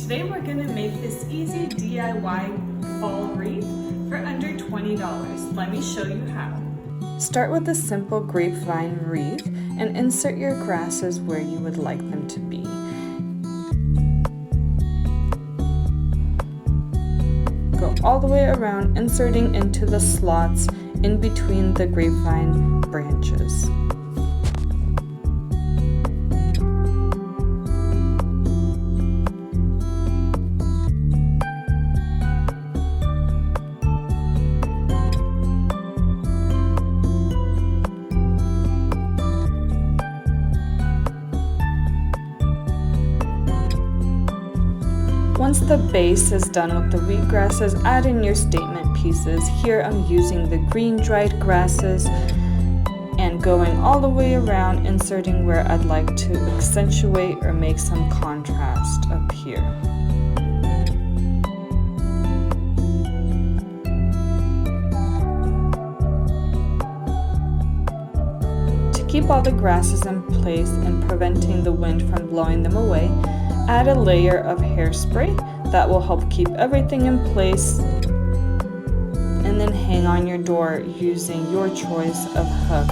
Today we're going to make this easy DIY fall wreath for under $20. Let me show you how. Start with a simple grapevine wreath and insert your grasses where you would like them to be. Go all the way around, inserting into the slots in between the grapevine branches. Once the base is done with the wheatgrasses, add in your statement pieces. Here I'm using the green dried grasses and going all the way around, inserting where I'd like to accentuate or make some contrast up here. To keep all the grasses in place and preventing the wind from blowing them away, add a layer of hairspray that will help keep everything in place, and then hang on your door using your choice of hook